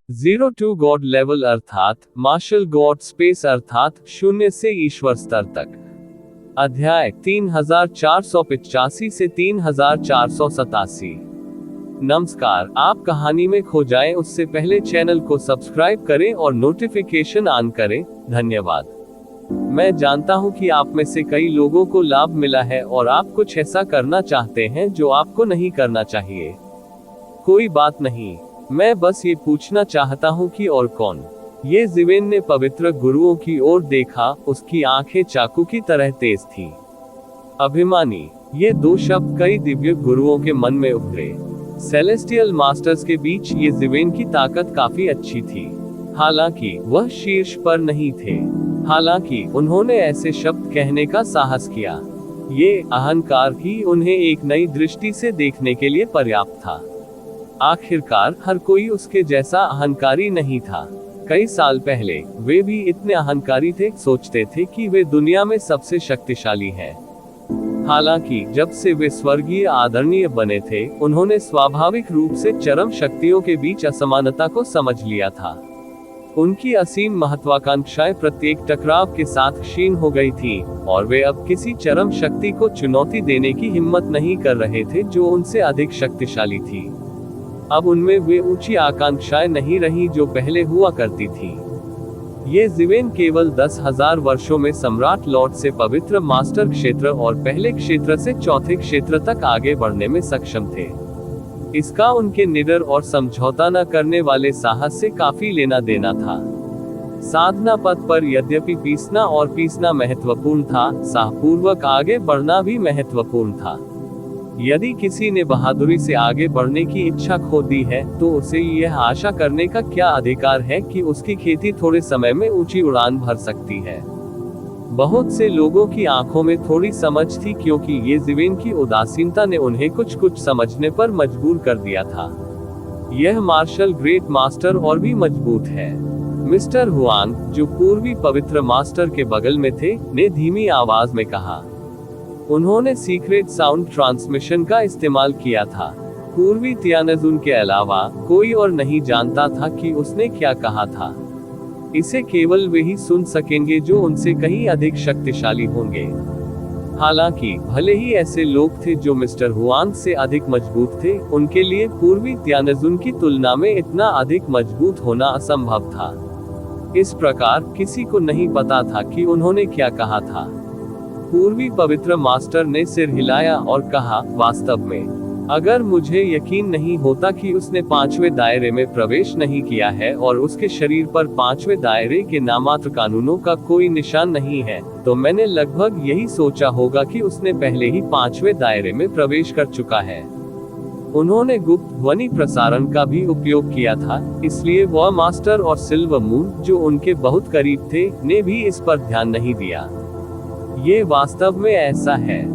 Zero to God level अर्थात martial God space अर्थात शून्य से ईश्वर स्तर तक। अध्याय 3485 से 3487। नमस्कार, आप कहानी में खो जाएं उससे पहले चैनल को सब्सक्राइब करें और नोटिफिकेशन ऑन करें। धन्यवाद। मैं जानता हूं कि आप में से कई लोगों को लाभ मिला है और आप कुछ ऐसा करना चाहते हैं जो आपको नहीं करना चाहिए। कोई बात नहीं, मैं बस ये पूछना चाहता हूँ कि और कौन। ये जिवेन ने पवित्र गुरुओं की ओर देखा, उसकी आंखें चाकू की तरह तेज थी। अभिमानी, ये दो शब्द कई दिव्य गुरुओं के मन में उभरे। सेलेस्टियल मास्टर्स के बीच ये जिवेन की ताकत काफी अच्छी थी। हालांकि वह शीर्ष पर नहीं थे, हालांकि उन्होंने ऐसे शब्द कहने का साहस किया। ये अहंकार ही उन्हें एक नई दृष्टि से देखने के लिए पर्याप्त था। आखिरकार हर कोई उसके जैसा अहंकारी नहीं था। कई साल पहले वे भी इतने अहंकारी थे, सोचते थे कि वे दुनिया में सबसे शक्तिशाली हैं। हालांकि जब से वे स्वर्गीय आदरणीय बने थे, उन्होंने स्वाभाविक रूप से चरम शक्तियों के बीच असमानता को समझ लिया था। उनकी असीम महत्वाकांक्षाएं प्रत्येक टकराव के साथ क्षीण हो गई थी और वे अब किसी चरम शक्ति को चुनौती देने की हिम्मत नहीं कर रहे थे जो उनसे अधिक शक्तिशाली थी। अब उनमें वे ऊंची आकांक्षाएं नहीं रही जो पहले हुआ करती थी। ये जिवेन केवल 10,000 वर्षों में सम्राट लॉर्ड से पवित्र मास्टर क्षेत्र और पहले क्षेत्र से चौथे क्षेत्र तक आगे बढ़ने में सक्षम थे। इसका उनके निडर और समझौता न करने वाले साहस से काफी लेना देना था। साधना पथ पर यद्यपि पीसना महत्वपूर्ण था, साहपूर्वक आगे बढ़ना भी महत्वपूर्ण था। यदि किसी ने बहादुरी से आगे बढ़ने की इच्छा खो दी है, तो उसे यह आशा करने का क्या अधिकार है कि उसकी खेती थोड़े समय में ऊंची उड़ान भर सकती है। बहुत से लोगों की आंखों में थोड़ी समझ थी, क्योंकि ये जिवेन की उदासीनता ने उन्हें कुछ समझने पर मजबूर कर दिया था। यह मार्शल ग्रेट मास्टर और भी मजबूत है। मिस्टर हुआंग, जो पूर्वी पवित्र मास्टर के बगल में थे, ने धीमी आवाज में कहा। उन्होंने सीक्रेट साउंड ट्रांसमिशन का इस्तेमाल किया था। पूर्वी तियानजुन के अलावा कोई और नहीं जानता था कि उसने क्या कहा था। इसे केवल वे ही सुन सकेंगे जो उनसे कहीं अधिक शक्तिशाली होंगे। हालांकि भले ही ऐसे लोग थे जो मिस्टर हुआंग से अधिक मजबूत थे, उनके लिए पूर्वी तियानजुन की तुलना में इतना अधिक मजबूत होना असंभव था। इस प्रकार किसी को नहीं पता था कि उन्होंने क्या कहा था। पूर्वी पवित्र मास्टर ने सिर हिलाया और कहा, वास्तव में अगर मुझे यकीन नहीं होता कि उसने 5वें दायरे में प्रवेश नहीं किया है और उसके शरीर पर 5वें दायरे के नामात्र कानूनों का कोई निशान नहीं है, तो मैंने लगभग यही सोचा होगा कि उसने पहले ही 5वें दायरे में प्रवेश कर चुका है। उन्होंने गुप्त ध्वनि प्रसारण का भी उपयोग किया था, इसलिए वह मास्टर और सिल्वर मून, जो उनके बहुत करीब थे, ने भी इस पर ध्यान नहीं दिया। ये वास्तव में ऐसा है।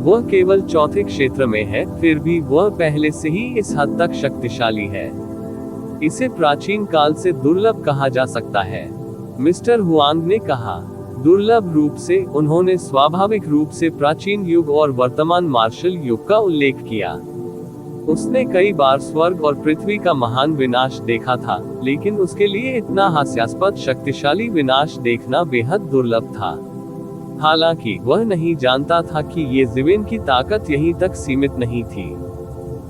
वह केवल चौथे क्षेत्र में है, फिर भी वह पहले से ही इस हद तक शक्तिशाली है। इसे प्राचीन काल से दुर्लभ कहा जा सकता है, मिस्टर हुआंग ने कहा। दुर्लभ रूप से उन्होंने स्वाभाविक रूप से प्राचीन युग और वर्तमान मार्शल युग का उल्लेख किया। उसने कई बार स्वर्ग और पृथ्वी का महान विनाश देखा था, लेकिन उसके लिए इतना हास्यास्पद शक्तिशाली विनाश देखना बेहद दुर्लभ था। हालांकि वह नहीं जानता था कि ये जिवेन की ताकत यहीं तक सीमित नहीं थी।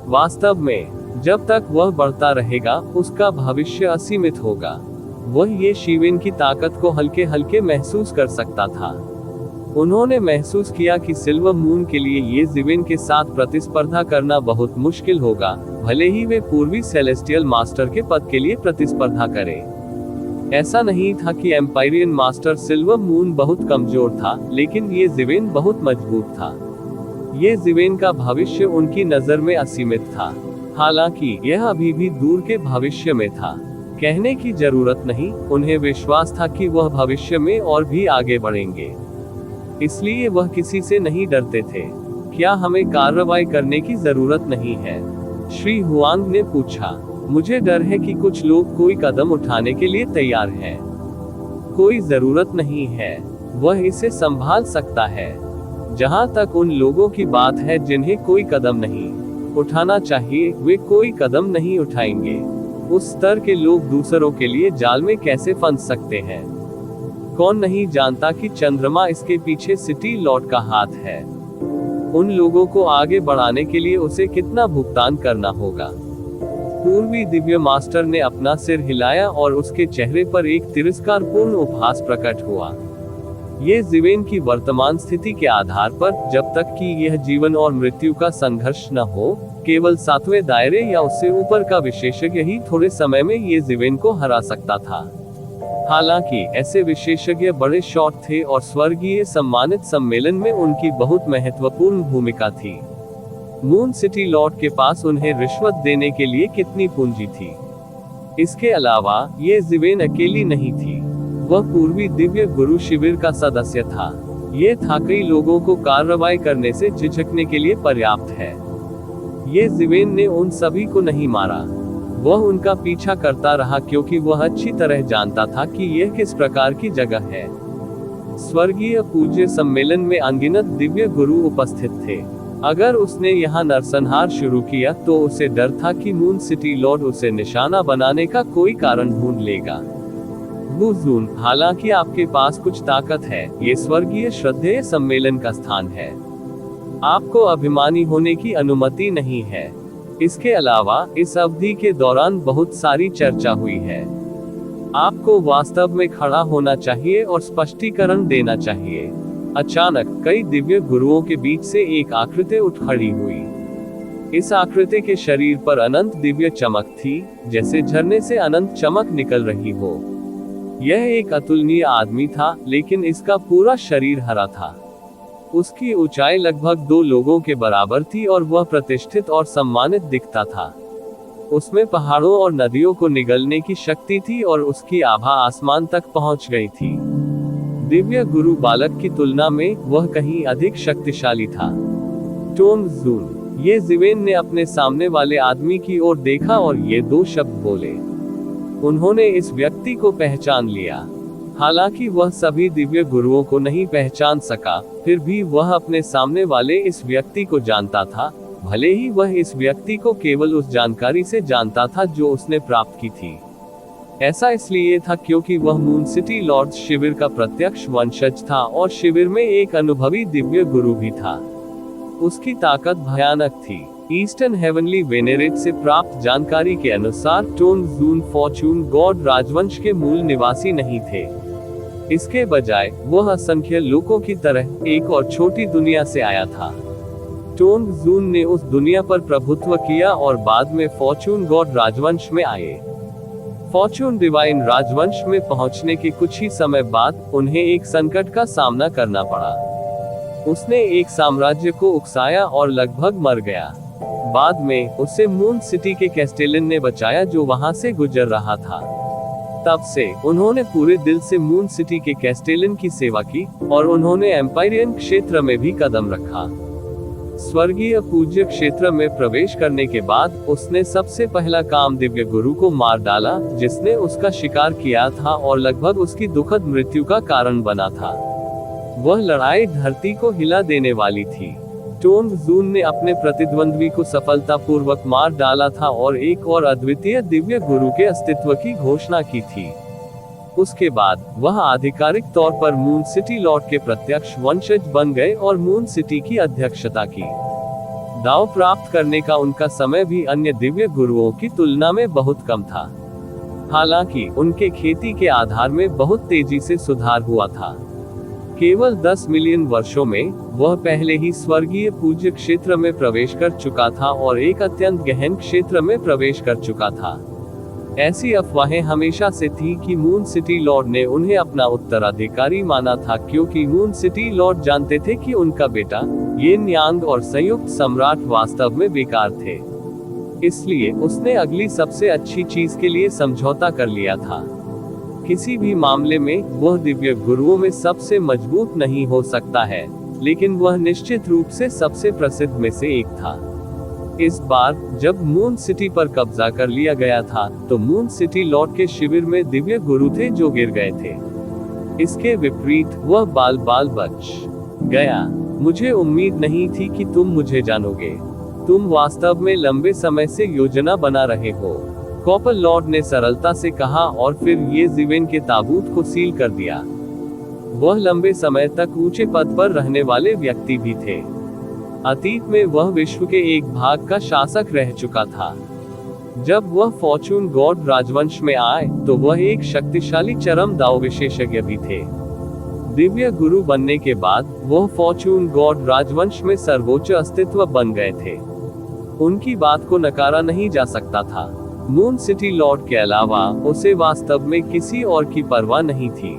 वास्तव में जब तक वह बढ़ता रहेगा, उसका भविष्य असीमित होगा। वह ये शिवेन की ताकत को हल्के हल्के महसूस कर सकता था। उन्होंने महसूस किया कि सिल्वर मून के लिए ये जिवेन के साथ प्रतिस्पर्धा करना बहुत मुश्किल होगा, भले ही वे पूर्वी सेलेस्टियल मास्टर के पद के लिए प्रतिस्पर्धा करें। ऐसा नहीं था कि एम्पायरियन मास्टर सिल्वर मून बहुत कमजोर था, लेकिन ये जिवेन बहुत मजबूत था। ये जिवेन का भविष्य उनकी नजर में असीमित था। हालांकि यह अभी भी दूर के भविष्य में था। कहने की जरूरत नहीं, उन्हें विश्वास था कि वह भविष्य में और भी आगे बढ़ेंगे। इसलिए वह किसी से नहीं डरते थे। क्या हमें कार्रवाई करने की जरूरत नहीं है? श्री हुआंग ने पूछा। मुझे डर है कि कुछ लोग कोई कदम उठाने के लिए तैयार हैं। कोई जरूरत नहीं है, वह इसे संभाल सकता है। जहां तक उन लोगों की बात है जिन्हें कोई कदम नहीं उठाना चाहिए, वे कोई कदम नहीं उठाएंगे। उस स्तर के लोग दूसरों के लिए जाल में कैसे फंस सकते हैं? कौन नहीं जानता कि चंद्रमा इसके पीछे सिटी लॉर्ड का हाथ है। उन लोगों को आगे बढ़ाने के लिए उसे कितना भुगतान करना होगा। पूर्वी दिव्य मास्टर ने अपना सिर हिलाया और उसके चेहरे पर एक तिरस्कारपूर्ण उपहास प्रकट हुआ। ये जीवेन की वर्तमान स्थिति के आधार पर, जब तक कि यह जीवन और मृत्यु का संघर्ष न हो, केवल 7वें दायरे या उससे ऊपर का विशेषज्ञ ही थोड़े समय में ये जीवेन को हरा सकता था। हालांकि ऐसे विशेषज्ञ बड़े शॉर्ट थे और स्वर्गीय सम्मानित सम्मेलन में उनकी बहुत महत्वपूर्ण भूमिका थी। मून सिटी लॉर्ड के पास उन्हें रिश्वत देने के लिए कितनी पूंजी थी। इसके अलावा ये जीवेन अकेली नहीं थी, वह पूर्वी दिव्य गुरु शिविर का सदस्य था। ये था कई लोगों को कार्रवाई करने से झिझकने के लिए पर्याप्त है। ये जीवेन ने उन सभी को नहीं मारा, वह उनका पीछा करता रहा क्योंकि वह अच्छी तरह जानता था कि यह किस प्रकार की जगह है। स्वर्गीय पूज्य सम्मेलन में अनगिनत दिव्य गुरु उपस्थित थे। अगर उसने यहाँ नरसंहार शुरू किया तो उसे डर था कि मून सिटी लॉर्ड उसे निशाना बनाने का कोई कारण ढूंढ लेगा। बुजून, हालांकि आपके पास कुछ ताकत है, ये स्वर्गीय श्रद्धेय सम्मेलन का स्थान है। आपको अभिमानी होने की अनुमति नहीं है। इसके अलावा इस अवधि के दौरान बहुत सारी चर्चा हुई है। आपको वास्तव में खड़ा होना चाहिए और स्पष्टीकरण देना चाहिए। अचानक कई दिव्य गुरुओं के बीच से एक आकृति उठ खड़ी हुई। इस आकृति के शरीर पर अनंत दिव्य चमक थी, जैसे झरने से अनंत चमक निकल रही हो। यह एक अतुलनीय आदमी था, लेकिन इसका पूरा शरीर हरा था। उसकी ऊंचाई लगभग 2 लोगों के बराबर थी और वह प्रतिष्ठित और सम्मानित दिखता था। उसमें पहाड़ों और नदियों को निगलने की शक्ति थी और उसकी आभा आसमान तक पहुंच गई थी। दिव्य गुरु बालक की तुलना में वह कहीं अधिक शक्तिशाली था। टोंग जून, ये जीवेन ने अपने सामने वाले आदमी की ओर देखा और ये 2 शब्द बोले। उन्होंने इस व्यक्ति को पहचान लिया। हालांकि वह सभी दिव्य गुरुओं को नहीं पहचान सका, फिर भी वह अपने सामने वाले इस व्यक्ति को जानता था, भले ही वह इस व्यक्ति को केवल उस जानकारी से जानता था जो उसने प्राप्त की थी। ऐसा इसलिए था क्योंकि वह मून सिटी लॉर्ड शिविर का प्रत्यक्ष वंशज था और शिविर में एक अनुभवी दिव्य गुरु भी था। उसकी ताकत भयानक थी। ईस्टर्न हेवनली वेनेरेट से प्राप्त जानकारी के अनुसार टोंग जून फॉर्चून गॉड राजवंश के मूल निवासी नहीं थे। इसके बजाय वह असंख्य लोगों की तरह एक और छोटी दुनिया से आया था। टोंग जून ने उस दुनिया पर प्रभुत्व किया और बाद में फॉर्चून गॉड राजवंश में आए। फॉर्चून डिवाइन राजवंश में पहुंचने के कुछ ही समय बाद उन्हें एक संकट का सामना करना पड़ा। उसने एक साम्राज्य को उकसाया और लगभग मर गया। बाद में उसे मून सिटी के कैस्टेलन ने बचाया जो वहां से गुजर रहा था। तब से उन्होंने पूरे दिल से मून सिटी के कैस्टेलन की सेवा की और उन्होंने एम्पायरियन क्षेत्र में भी कदम रखा। स्वर्गीय पूज्य क्षेत्र में प्रवेश करने के बाद उसने सबसे पहला काम दिव्य गुरु को मार डाला, जिसने उसका शिकार किया था और लगभग उसकी दुखद मृत्यु का कारण बना था। वह लड़ाई धरती को हिला देने वाली थी। टोंग जून ने अपने प्रतिद्वंद्वी को सफलतापूर्वक मार डाला था और एक और अद्वितीय दिव्य गुरु के अस्तित्व की घोषणा की थी। उसके बाद वह आधिकारिक तौर पर मून सिटी लॉर्ड के प्रत्यक्ष वंशज बन गए और मून सिटी की अध्यक्षता की। दाव प्राप्त करने का उनका समय भी अन्य दिव्य गुरुओं की तुलना में बहुत कम था। हालांकि उनके खेती के आधार में बहुत तेजी से सुधार हुआ था। केवल 10 मिलियन वर्षों में वह पहले ही स्वर्गीय पूज्य क्षेत्र में प्रवेश कर चुका था और एक अत्यंत गहन क्षेत्र में प्रवेश कर चुका था। ऐसी अफवाहें हमेशा से थी कि मून सिटी लॉर्ड ने उन्हें अपना उत्तराधिकारी माना था, क्योंकि मून सिटी लॉर्ड जानते थे कि उनका बेटा येन यांग और संयुक्त सम्राट वास्तव में बेकार थे। इसलिए उसने अगली सबसे अच्छी चीज के लिए समझौता कर लिया था। किसी भी मामले में वह दिव्य गुरुओं में सबसे मजबूत नहीं हो सकता है, लेकिन वह निश्चित रूप से सबसे प्रसिद्ध में से एक था। इस बार जब मून सिटी पर कब्जा कर लिया गया था, तो मून सिटी लॉर्ड के शिविर में दिव्य गुरु थे जो गिर गए थे। इसके विपरीत वह बाल बच गया। मुझे उम्मीद नहीं थी कि तुम मुझे जानोगे। तुम वास्तव में लंबे समय से योजना बना रहे हो। कॉपर लॉर्ड ने सरलता से कहा और फिर ये जीवेन के ताबूत को सील कर दिया। वह लंबे समय तक ऊंचे पद पर रहने वाले व्यक्ति भी थे। अतीत में वह विश्व के एक भाग का शासक रह चुका था। जब वह फॉर्चून गॉड राजवंश में आए तो वह एक शक्तिशाली चरम दाव विशेषज्ञ भी थे। दिव्य गुरु बनने के बाद वह फॉर्चून गॉड राजवंश में सर्वोच्च अस्तित्व बन गए थे। उनकी बात को नकारा नहीं जा सकता था। मून सिटी लॉर्ड के अलावा उसे वास्तव में किसी और की परवाह नहीं थी।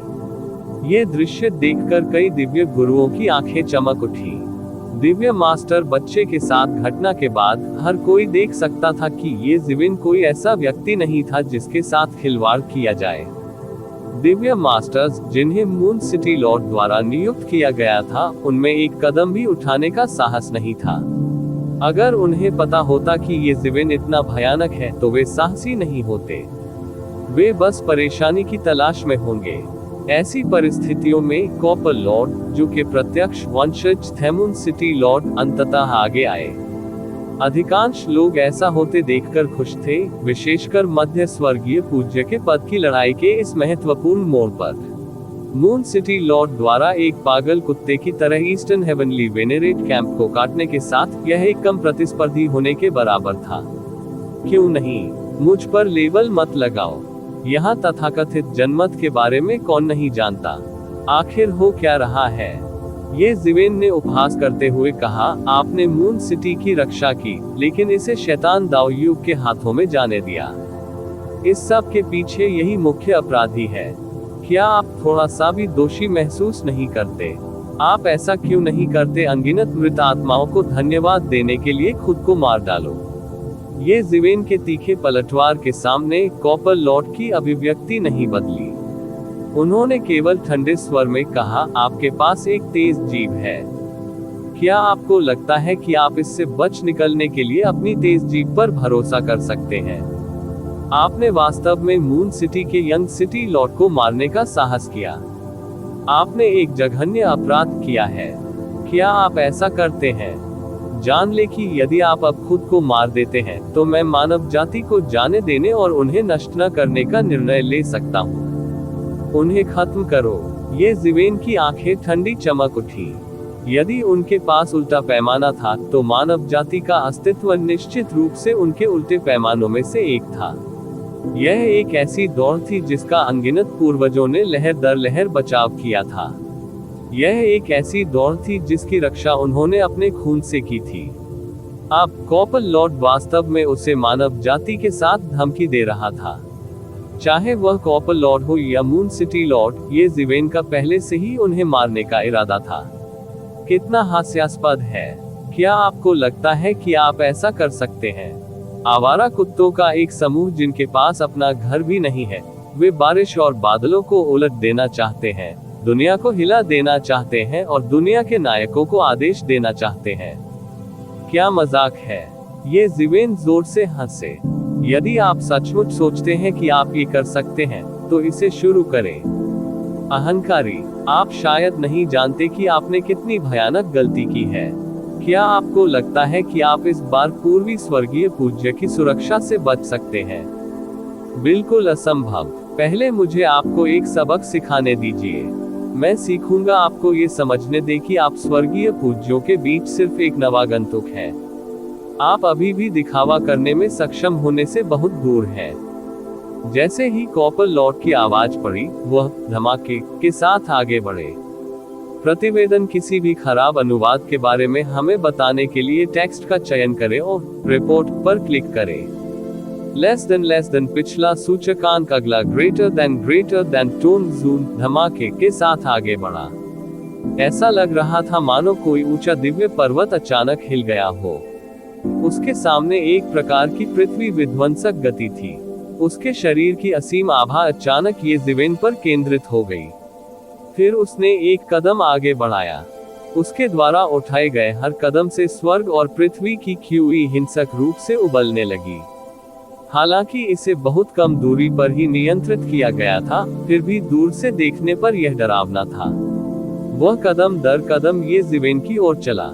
ये दृश्य देखकर कई दिव्य गुरुओं की आंखें चमक उठी। दिव्य मास्टर बच्चे के साथ घटना के बाद हर कोई देख सकता था कि ये जीवेन कोई ऐसा व्यक्ति नहीं था जिसके साथ खिलवाड़ किया जाए। दिव्य मास्टर्स जिन्हें मून सिटी लॉर्ड द्वारा नियुक्त किया गया था, उनमें एक कदम भी उठाने का साहस नहीं था। अगर उन्हें पता होता कि ये जीवेन इतना भयानक है तो वे साहसी नहीं होते। वे बस परेशानी की तलाश में होंगे। ऐसी परिस्थितियों में कॉपर लॉर्ड, जो कि प्रत्यक्ष वंशज थे मून सिटी लॉर्ड, अंततः आगे आए। अधिकांश लोग ऐसा होते देखकर खुश थे, विशेषकर मध्य स्वर्गीय पूज्य के पद की लड़ाई के इस महत्वपूर्ण मोड़ पर। मून सिटी लॉर्ड द्वारा एक पागल कुत्ते की तरह ईस्टर्न हेवनली वेनेरेट कैंप को काटने के साथ यह एक कम प्रतिस्पर्धी होने के बराबर था। क्यों नहीं? मुझ पर लेबल मत लगाओ। यहाँ तथाकथित जनमत के बारे में कौन नहीं जानता। आखिर हो क्या रहा है? ये जीवेन ने उपहास करते हुए कहा, आपने मून सिटी की रक्षा की, लेकिन इसे शैतान दाऊयुग के हाथों में जाने दिया। इस सब के पीछे यही मुख्य अपराधी है। क्या आप थोड़ा सा भी दोषी महसूस नहीं करते? आप ऐसा क्यों नहीं करते? अनगिनत मृत आत्माओं को धन्यवाद देने के लिए खुद को मार डालो। ये जीवेन के तीखे पलटवार के सामने कॉपर लॉर्ड की अभिव्यक्ति नहीं बदली। उन्होंने केवल ठंडे स्वर में कहा, आपके पास एक तेज जीभ है। क्या आपको लगता है कि आप इससे बच निकलने के लिए अपनी तेज जीभ पर भरोसा कर सकते हैं? आपने वास्तव में मून सिटी के यंग सिटी लॉर्ड को मारने का साहस किया। आपने एक जघन्य अपराध किया है। क्या आप ऐसा करते हैं? जान ले कि यदि आप अब खुद को मार देते हैं तो मैं मानव जाति को जाने देने और उन्हें नष्ट न करने का निर्णय ले सकता हूँ। उन्हें खत्म करो। ये जीवेन की आंखें ठंडी चमक उठी। यदि उनके पास उल्टा पैमाना था तो मानव जाति का अस्तित्व निश्चित रूप से उनके उल्टे पैमानों में से एक था। यह एक ऐसी दौड़ थी जिसका अनगिनत पूर्वजों ने लहर दर लहर बचाव किया था। यह एक ऐसी दौड़ थी जिसकी रक्षा उन्होंने अपने खून से की थी। अब कॉपर लॉर्ड वास्तव में उसे मानव जाति के साथ धमकी दे रहा था। चाहे वह कॉपर लॉर्ड हो या मून सिटी लॉर्ड, ये जीवेन का पहले से ही उन्हें मारने का इरादा था। कितना हास्यास्पद है। क्या आपको लगता है कि आप ऐसा कर सकते हैं? आवारा कुत्तों का एक समूह जिनके पास अपना घर भी नहीं है, वे बारिश और बादलों को उलट देना चाहते हैं, दुनिया को हिला देना चाहते हैं और दुनिया के नायकों को आदेश देना चाहते हैं। क्या मजाक है? ये जीवेन जोर से हंसे। यदि आप सचमुच सोचते हैं कि आप ये कर सकते हैं तो इसे शुरू करें। अहंकारी, आप शायद नहीं जानते कि आपने कितनी भयानक गलती की है। क्या आपको लगता है कि आप इस बार पूर्वी स्वर्गीय पूज्य की सुरक्षा से बच सकते हैं? बिल्कुल असंभव। पहले मुझे आपको एक सबक सिखाने दीजिए। मैं सीखूंगा आपको ये समझने दे कि आप स्वर्गीय पूज्यों के बीच सिर्फ एक नवागंतुक हैं। आप अभी भी दिखावा करने में सक्षम होने से बहुत दूर हैं। जैसे ही कॉपर लॉर्ड की आवाज पड़ी, वह धमाके के साथ आगे बढ़े। प्रतिवेदन किसी भी खराब अनुवाद के बारे में हमें बताने के लिए टेक्स्ट का चयन करें और रिपोर्ट पर क्लिक करें। लेस देन पिछला सूचकांक, अगला ग्रेटर देन टोन जूम धमाके के साथ आगे बढ़ा। ऐसा लग रहा था मानो कोई ऊंचा दिव्य पर्वत अचानक हिल गया हो। उसके सामने एक प्रकार की पृथ्वी विध्वंसक गति थी। उसके शरीर की असीम आभा अचानक ये जीवेन पर केंद्रित हो गई। फिर उसने एक कदम आगे बढ़ाया। उसके द्वारा उठाए गए हर कदम से स्वर्ग और पृथ्वी की क्यूई हिंसक रूप से उबलने लगी। हालांकि इसे बहुत कम दूरी पर ही नियंत्रित किया गया था, फिर भी दूर से देखने पर यह डरावना था। वह कदम दर कदम ये जीवेन की ओर चला।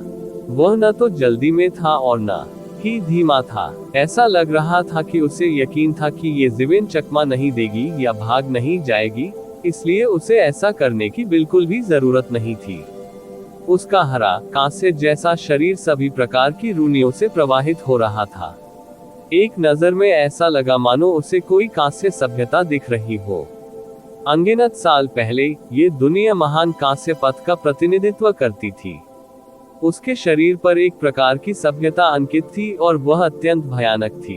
वह न तो जल्दी में था और न ही धीमा था। ऐसा लग रहा था कि उसे यकीन था कि ये ज़िवेन चकमा नहीं देगी या भाग नहीं जाएगी, इसलिए उसे ऐसा करने की बिल्कुल भी जरूरत नहीं थी। उसका हरा कांस्य जैसा शरीर सभी प्रकार की रूनियों से प्रवाहित हो रहा था। एक नजर में ऐसा लगा मानो उसे कोई कांस्य सभ्यता दिख रही हो। अनगिनत साल पहले ये दुनिया महान कांस्य पथ का प्रतिनिधित्व करती थी। उसके शरीर पर एक प्रकार की सभ्यता अंकित थी और वह अत्यंत भयानक थी।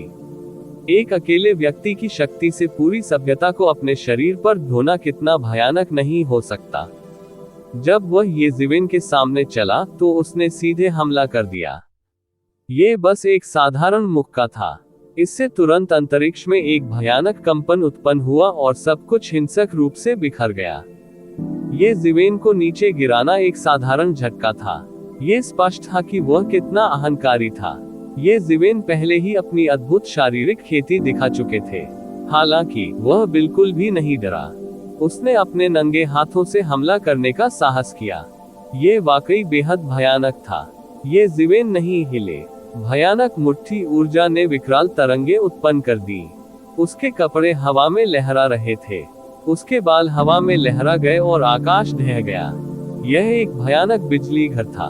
एक अकेले व्यक्ति की शक्ति से पूरी सभ्यता को अपने शरीर पर ढोना कितना भयानक नहीं हो सकता। जब वह ये ज़िवेन के सामने चला तो उसने सीधे हमला कर दिया। ये बस एक साधारण मुक्का था। इससे तुरंत अंतरिक्ष में एक भयानक कंपन उत्पन्न हुआ और सब कुछ हिंसक रूप से बिखर गया। ये ज़िवेन को नीचे गिराना एक साधारण झटका था। ये स्पष्ट था कि वह कितना अहंकारी था। ये ज़िवेन पहले ही अपनी अद्भुत शारीरिक खेती दिखा चुके थे। हालांकि वह बिल्कुल भी नहीं डरा। उसने अपने नंगे हाथों से हमला करने का साहस किया। ये वाकई बेहद भयानक था। ये ज़िवेन नहीं हिले। भयानक मुट्ठी ऊर्जा ने विकराल तरंगे उत्पन्न कर दी। उसके कपड़े हवा में लहरा रहे थे। उसके बाल हवा में लहरा गए और आकाश ढह गया। यह एक भयानक बिजली घर था।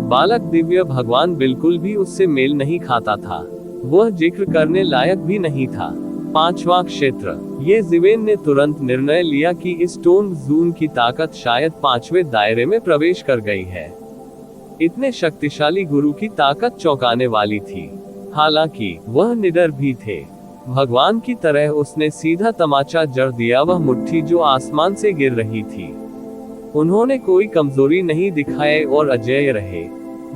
बालक दिव्य भगवान बिल्कुल भी उससे मेल नहीं खाता था। वह जिक्र करने लायक भी नहीं था। पांचवा क्षेत्र। ये ज़िवेन ने तुरंत निर्णय लिया कि इस टोन जून की ताकत शायद पांचवें दायरे में प्रवेश कर गई है। इतने शक्तिशाली गुरु की ताकत चौंकाने वाली थी। हालांकि वह निडर भी थे। भगवान की तरह उसने सीधा तमाचा जड़ दिया वह मुट्ठी जो आसमान से गिर रही थी। उन्होंने कोई कमजोरी नहीं दिखाए और अजेय रहे।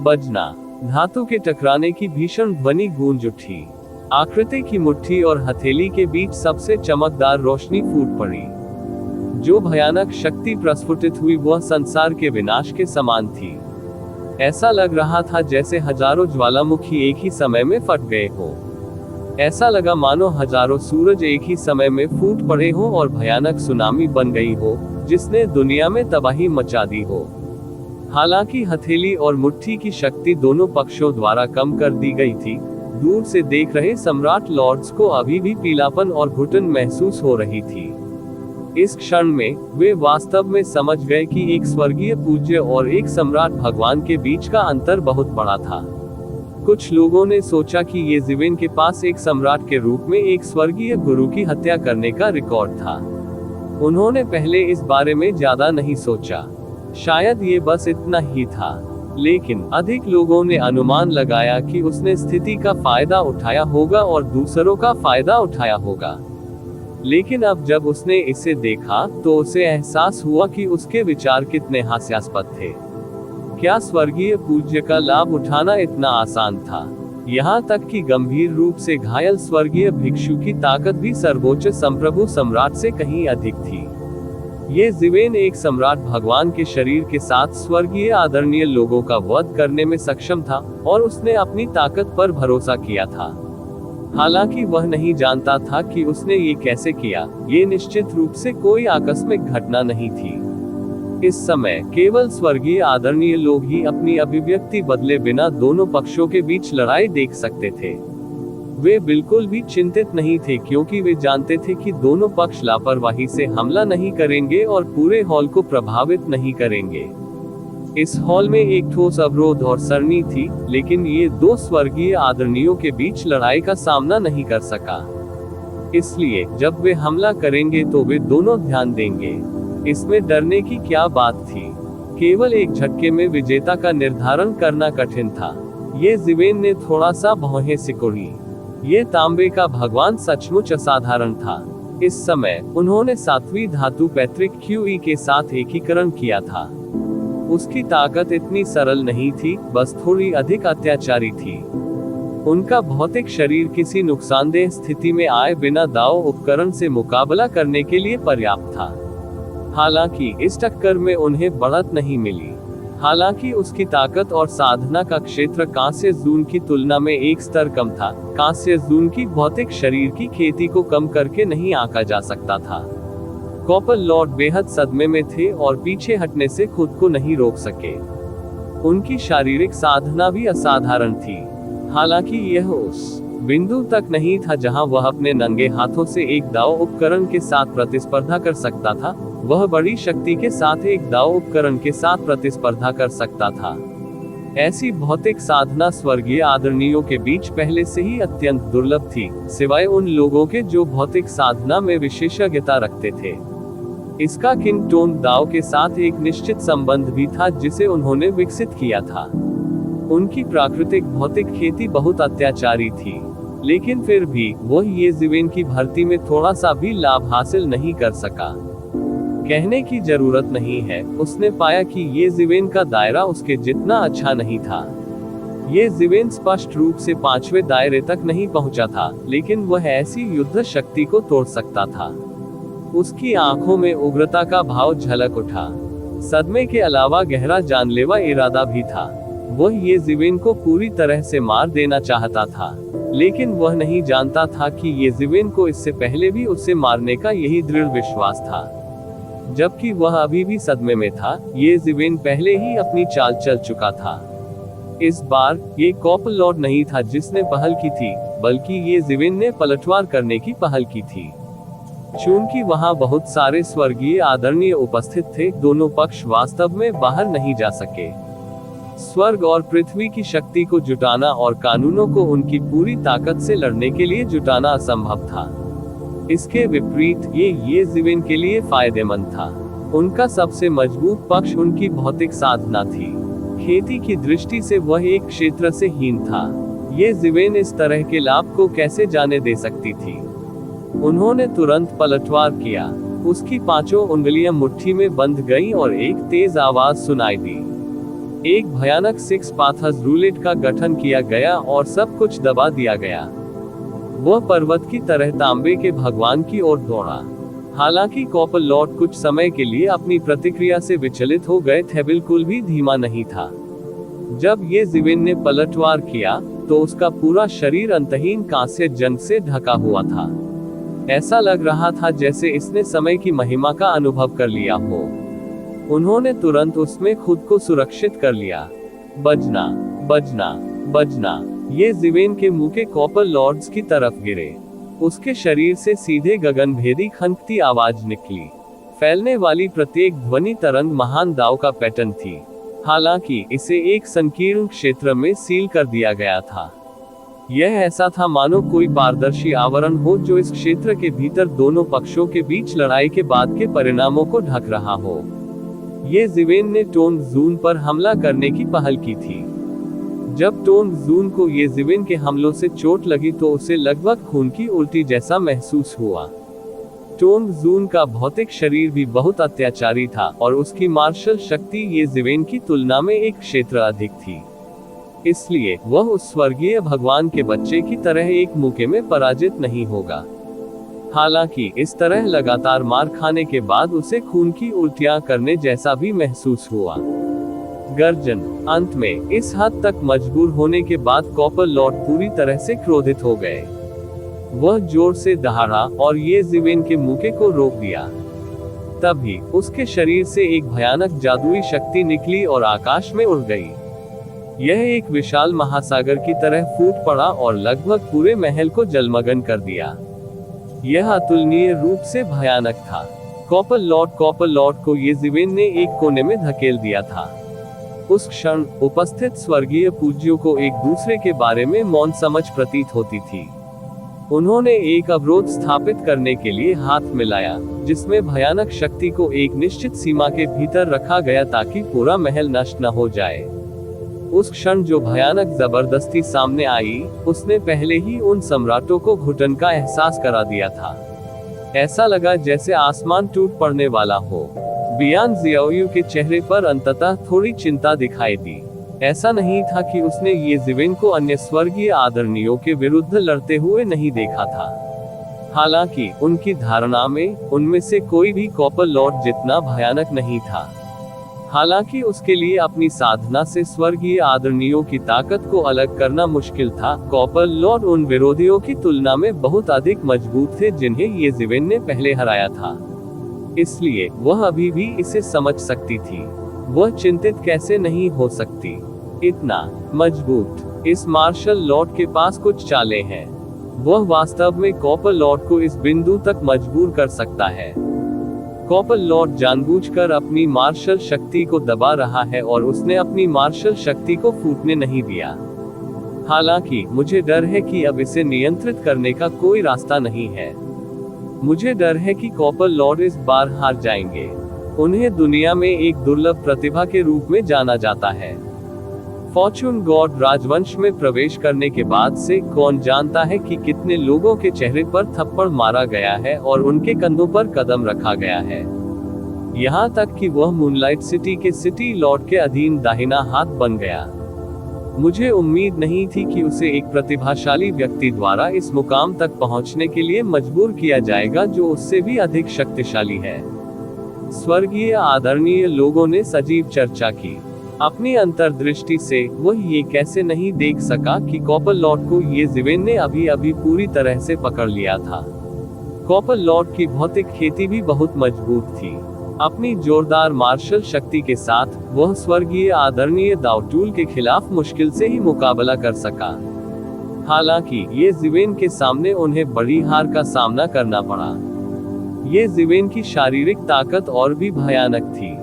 बजना धातु के टकराने की भीषण ध्वनि गूंज उठी। आकृति की मुट्ठी और हथेली के बीच सबसे चमकदार रोशनी फूट पड़ी। जो भयानक शक्ति प्रस्फुटित हुई वह संसार के विनाश के समान थी। ऐसा लग रहा था जैसे हजारों ज्वालामुखी एक ही समय में फट गए हो। ऐसा लगा मानो हजारों सूरज एक ही समय में फूट पड़े हो और भयानक सुनामी बन गई हो जिसने दुनिया में तबाही मचा दी हो। हालांकि हथेली और मुट्ठी की शक्ति दोनों पक्षों द्वारा कम कर दी गई थी। दूर से देख रहे सम्राट लॉर्ड्स को अभी भी पीलापन और घुटन महसूस हो रही थी। इस क्षण में वे वास्तव में समझ गए कि एक स्वर्गीय पूज्य और एक सम्राट भगवान के बीच का अंतर बहुत बड़ा था। कुछ लोगों ने सोचा कि ये ज़िवेन के पास एक सम्राट के रूप में एक स्वर्गीय गुरु की हत्या करने का रिकॉर्ड था। उन्होंने पहले इस बारे में ज्यादा नहीं सोचा। शायद ये बस इतना ही था। लेकिन अधिक लोगों ने अनुमान लगाया कि उसने स्थिति का फायदा उठाया होगा और दूसरों का फायदा उठाया होगा। लेकिन अब जब उसने इसे देखा तो उसे एहसास हुआ कि उसके विचार कितने हास्यास्पद थे। क्या स्वर्गीय पूज्य का लाभ उठाना इतना आसान था? यहाँ तक कि गंभीर रूप से घायल स्वर्गीय भिक्षु की ताकत भी सर्वोच्च संप्रभु सम्राट से कहीं अधिक थी। ये ज़िवेन एक सम्राट भगवान के शरीर के साथ स्वर्गीय आदरणीय लोगों का वध करने में सक्षम था और उसने अपनी ताकत पर भरोसा किया था। हालांकि वह नहीं जानता था कि उसने ये कैसे किया। ये निश्चित रूप से कोई आकस्मिक घटना नहीं थी। इस समय केवल स्वर्गीय आदरणीय लोग ही अपनी अभिव्यक्ति बदले बिना दोनों पक्षों के बीच लड़ाई देख सकते थे। वे बिल्कुल भी चिंतित नहीं थे क्योंकि वे जानते थे कि दोनों पक्ष लापरवाही से हमला नहीं करेंगे और पूरे हॉल को प्रभावित नहीं करेंगे। इस हॉल में एक ठोस अवरोध और सरणी थी, लेकिन ये दो स्वर्गीय आदरणीयों के बीच लड़ाई का सामना नहीं कर सका। इसलिए जब वे हमला करेंगे तो वे दोनों ध्यान देंगे। इसमें डरने की क्या बात थी? केवल एक झटके में विजेता का निर्धारण करना कठिन था। ये ज़िवेन ने थोड़ा सा भौहें सिकुड़ी। ये तांबे का भगवान सचमुच असाधारण था। इस समय उन्होंने सातवीं धातु पैतृक QE के साथ एकीकरण किया था। उसकी ताकत इतनी सरल नहीं थी, बस थोड़ी अधिक अत्याचारी थी। उनका भौतिक शरीर किसी नुकसानदेह स्थिति में आए बिना दाव उपकरण से मुकाबला करने के लिए पर्याप्त था। हालांकि इस टक्कर में उन्हें बढ़त नहीं मिली। हालांकि उसकी ताकत और साधना का क्षेत्र कांस्य जून की तुलना में एक स्तर कम था। कांस्य जून की भौतिक शरीर की खेती को कम करके नहीं आंका जा सकता था। कॉपर लॉर्ड बेहद सदमे में थे और पीछे हटने से खुद को नहीं रोक सके। उनकी शारीरिक साधना भी असाधारण थी। हालांकि यह उस बिंदु तक नहीं था जहां वह अपने नंगे हाथों से एक दाव उपकरण के साथ प्रतिस्पर्धा कर सकता था, वह बड़ी शक्ति के साथ एक दाव उपकरण के साथ प्रतिस्पर्धा कर सकता था। ऐसी भौतिक साधना स्वर्गीय आदरणीयों के बीच पहले से ही अत्यंत दुर्लभ थी, सिवाय उन लोगों के जो भौतिक साधना में विशेषज्ञता रखते थे। इसका किंग टोन दाव के साथ एक निश्चित संबंध भी था जिसे उन्होंने विकसित किया था। उनकी प्राकृतिक भौतिक खेती बहुत अत्याचारी थी, लेकिन फिर भी वह येज़िवेन की भर्ती में थोड़ा सा भी लाभ हासिल नहीं कर सका। कहने की जरूरत नहीं है, उसने पाया कि येज़िवेन का दायरा उसके जितना अच्छा नहीं था। येज़िवेन स्पष्ट रूप से 5वें दायरे तक नहीं पहुंचा था, लेकिन वह ऐसी युद्ध शक्ति को तोड़ सकता था। उसकी आंखों में उग्रता का भाव झलक उठा। सदमे के अलावा गहरा जानलेवा इरादा भी था। वह येज़िवेन को पूरी तरह से मार देना चाहता था, लेकिन वह नहीं जानता था कि येज़िवेन को इससे पहले भी उसे मारने का यही दृढ़ विश्वास था। जबकि वह अभी भी सदमे में था, येज़िवेन पहले ही अपनी चाल चल चुका था। इस बार ये कॉपलॉर्ड नहीं था जिसने पहल की थी, बल्कि येज़िवेन ने पलटवार करने की पहल की थी। चूंकि वहां बहुत सारे स्वर्गीय आदरणीय उपस्थित थे, दोनों पक्ष वास्तव में बाहर नहीं जा सके। स्वर्ग और पृथ्वी की शक्ति को जुटाना और कानूनों को उनकी पूरी ताकत से लड़ने के लिए जुटाना असंभव था। इसके विपरीत ये येज़िवेन के लिए फायदेमंद था। उनका सबसे मजबूत पक्ष उनकी भौतिक साधना थी। खेती की दृष्टि से वह एक क्षेत्र से हीन था। येज़िवेन इस तरह के लाभ को कैसे जाने दे सकती थी? उन्होंने तुरंत पलटवार किया। उसकी 5 उंगलियां मुट्ठी में बंध गईं और एक तेज आवाज सुनाई दी। एक भयानक 6 पाथर्स रूलेट का गठन किया गया और सब कुछ दबा दिया गया। वह पर्वत की तरह तांबे के भगवान की ओर दौड़ा। हालांकि कॉपलॉर्ड कुछ समय के लिए अपनी प्रतिक्रिया से विचलित हो गए थे, बिल्कुल भी धीमा नहीं था। जब येज़िवेन ने पलटवार किया, तो उसका पूरा शरीर अंतहीन कांस्य जंग से ढका हुआ था। ऐसा लग रहा था जैसे इसने समय की महिमा का अनुभव कर लिया हो। उन्होंने तुरंत उसमें खुद को सुरक्षित कर लिया। बजना, बजना, बजना। येज़िवेन के मुंह के कॉपलॉर्ड्स की तरफ गिरे। उसके शरीर से सीधे गगनभेदी खनकती आवाज निकली। फैलने वाली प्रत्येक ध्वनि तरंग महान दाव का पैटर्न थी। हालांकि इसे एक संकीर्ण क्षेत्र में सील कर दिया गया था। यह ऐसा था मानो कोई पारदर्शी आवरण हो जो इस क्षेत्र के भीतर दोनों पक्षों के बीच लड़ाई के बाद के परिणामों को ढक रहा हो। येज़िवेन ने टोंग जून पर हमला करने की पहल की थी। जब टोंग जून को येज़िवेन के हमलों से चोट लगी तो उसे लगभग खून की उल्टी जैसा महसूस हुआ। टोंग जून का भौतिक शरीर भी बहुत अत्याचारी था और उसकी मार्शल शक्ति येज़िवेन की तुलना में एक क्षेत्र अधिक थी। इसलिए वह उस स्वर्गीय भगवान के बच्चे की तरह एक मौके में पराजित नहीं होगा। हालांकि इस तरह लगातार मार खाने के बाद उसे खून की उल्टियां करने जैसा भी महसूस हुआ। गर्जन। अंत में इस हद तक मजबूर होने के बाद कॉपलॉर्ड पूरी तरह से क्रोधित हो गए। वह जोर से दहाड़ा और येज़िवेन के मुके को रोक दिया। तभी उसके शरीर से एक भयानक जादुई शक्ति निकली और आकाश में उड़ गई। यह एक विशाल महासागर की तरह फूट पड़ा और लगभग पूरे महल को जलमग्न कर दिया। यह अतुलनीय रूप से भयानक था। कॉपलॉर्ड को येज़िवेन ने एक कोने में धकेल दिया था। उस क्षण उपस्थित स्वर्गीय पूज्यों को एक दूसरे के बारे में मौन समझ प्रतीत होती थी। उन्होंने एक अवरोध स्थापित करने के लिए हाथ मिलाया, जिसमें भयानक शक्ति को एक निश्चित सीमा के भीतर रखा गया ताकि पूरा महल नष्ट न हो जाए। उस क्षण जो भयानक जबरदस्ती सामने आई, उसने पहले ही उन सम्राटों को घुटन का एहसास करा दिया था। ऐसा लगा जैसे आसमान टूट पड़ने वाला हो। बियान जियाओयू के चेहरे पर अंततः थोड़ी चिंता दिखाई दी। ऐसा नहीं था कि उसने येज़िवेन को अन्य स्वर्गीय आदरणीयों के विरुद्ध लड़ते हुए नहीं देखा था। हालांकि उनकी धारणा में उनमें से कोई भी कॉपलॉर्ड जितना भयानक नहीं था। हालांकि उसके लिए अपनी साधना से स्वर्गीय आदरणीयों की ताकत को अलग करना मुश्किल था। कॉपलॉर्ड उन विरोधियों की तुलना में बहुत अधिक मजबूत थे जिन्हें येज़िवेन ने पहले हराया था। इसलिए वह अभी भी इसे समझ सकती थी। वह चिंतित कैसे नहीं हो सकती। इतना मजबूत, इस मार्शल लॉर्ड के पास कुछ चालें हैं। वह वास्तव में कॉपर लॉर्ड को इस बिंदु तक मजबूर कर सकता है। कॉपर लॉर्ड जानबूझकर अपनी मार्शल शक्ति को दबा रहा है और उसने अपनी मार्शल शक्ति को फूटने नहीं दिया। हालांकि मुझे डर है कि अब इसे नियंत्रित करने का कोई रास्ता नहीं है। मुझे डर है कि कॉपर लॉर्ड इस बार हार जाएंगे। उन्हें दुनिया में एक दुर्लभ प्रतिभा के रूप में जाना जाता है। फॉर्चून गॉड राजवंश में प्रवेश करने के बाद से कौन जानता है कि कितने लोगों के चेहरे पर थप्पड़ मारा गया है और उनके कंधों पर कदम रखा गया है। यहाँ तक कि वह मूनलाइट सिटी के सिटी लॉर्ड के अधीन दाहिना हाथ बन गया। मुझे उम्मीद नहीं थी कि उसे एक प्रतिभाशाली व्यक्ति द्वारा इस मुकाम तक पहुंचने के लिए मजबूर किया जाएगा जो उससे भी अधिक शक्तिशाली है। स्वर्गीय आदरणीय लोगों ने सजीव चर्चा की। अपनी अंतर्दृष्टि से वह ये कैसे नहीं देख सका कि कॉपर लॉर्ड को ये ज़िवेन ने अभी अभी पूरी तरह से पकड़ लिया था। कॉपर लॉर्ड की भौतिक खेती भी बहुत मजबूत थी। अपनी जोरदार मार्शल शक्ति के साथ वह स्वर्गीय आदरणीय दाउटूल के खिलाफ मुश्किल से ही मुकाबला कर सका। हालांकि ये ज़िवेन के सामने उन्हें बड़ी हार का सामना करना पड़ा। ये ज़िवेन की शारीरिक ताकत और भी भयानक थी।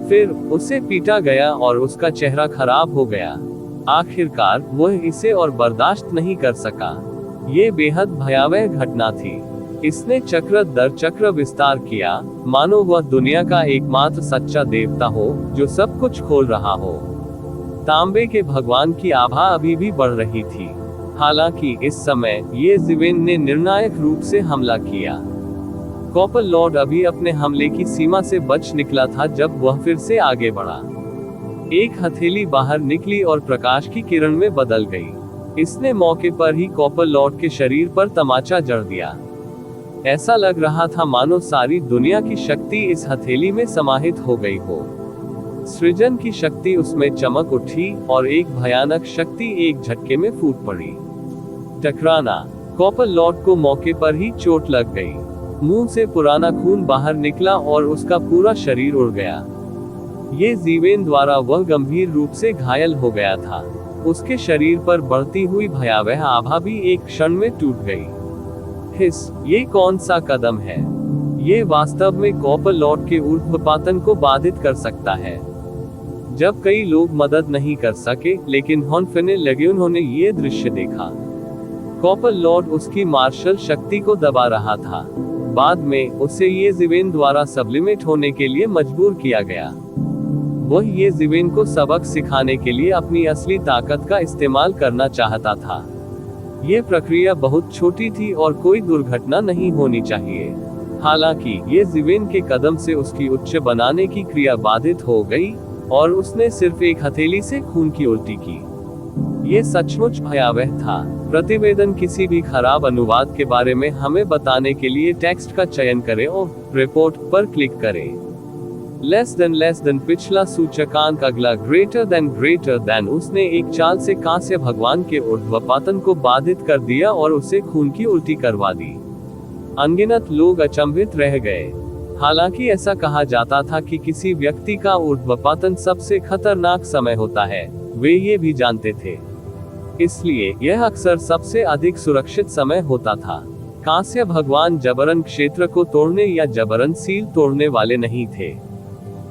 फिर उसे पीटा गया और उसका चेहरा खराब हो गया। आखिरकार वह इसे और बर्दाश्त नहीं कर सका। ये बेहद भयावह घटना थी। इसने चक्र दर चक्र विस्तार किया, मानो वह दुनिया का एकमात्र सच्चा देवता हो जो सब कुछ खोल रहा हो। तांबे के भगवान की आभा अभी भी बढ़ रही थी। हालांकि इस समय ये ज़िवेन ने निर्णायक रूप से हमला किया। कॉपर लॉर्ड अभी अपने हमले की सीमा से बच निकला था जब वह फिर से आगे बढ़ा। एक हथेली बाहर निकली और प्रकाश की किरण में बदल गई। इसने मौके पर ही कॉपर लॉर्ड के शरीर पर तमाचा जड़ दिया। ऐसा लग रहा था मानो सारी दुनिया की शक्ति इस हथेली में समाहित हो गई हो। सृजन की शक्ति उसमें चमक उठी और एक भयानक शक्ति एक झटके में फूट पड़ी। टकराना। कॉपर लॉर्ड को मौके पर ही चोट लग गई। मुंह से पुराना खून बाहर निकला और उसका पूरा शरीर उड़ गया। ये ज़िवेन द्वारा वह गंभीर रूप से घायल हो गया था। उसके शरीर पर बढ़ती हुई भयावह आभा भी एक क्षण में टूट गई। ये कौन सा कदम है? ये वास्तव में कॉपर लॉर्ड के ऊर्ध्वपातन को बाधित कर सकता है। जब कई लोग मदद नहीं कर सके, लेकिन हॉर्नफिने लेग्यून ने ये दृश्य देखा। कॉपर लॉर्ड उसकी मार्शल शक्ति को दबा रहा था। बाद में उसे ये ज़िवेन द्वारा सब्लिमेट होने के लिए मजबूर किया गया। वह ये ज़िवेन को सबक सिखाने के लिए अपनी असली ताकत का इस्तेमाल करना चाहता था। ये प्रक्रिया बहुत छोटी थी और कोई दुर्घटना नहीं होनी चाहिए। हालांकि ये ज़िवेन के कदम से उसकी उच्च बनाने की क्रिया बाधित हो गई और उसने सिर्फ एक हथेली से खून की उल्टी की। ये सचमुच भयावह था। प्रतिवेदन किसी भी खराब अनुवाद के बारे में हमें बताने के लिए टेक्स्ट का चयन करें और रिपोर्ट पर क्लिक करें। लेस देन पिछला सूचकांक अगला ग्रेटर देन उसने एक चाल से कांस्य भगवान के ऊर्ध्वपातन को बाधित कर दिया और उसे खून की उल्टी करवा दी। अनगिनत लोग अचंभित रह गए। हालांकि ऐसा कहा जाता था कि किसी व्यक्ति का ऊर्ध्वपातन सबसे खतरनाक समय होता है, वे ये भी जानते थे। इसलिए यह अक्सर सबसे अधिक सुरक्षित समय होता था। कांस्य भगवान जबरन क्षेत्र को तोड़ने या जबरन सील तोड़ने वाले नहीं थे।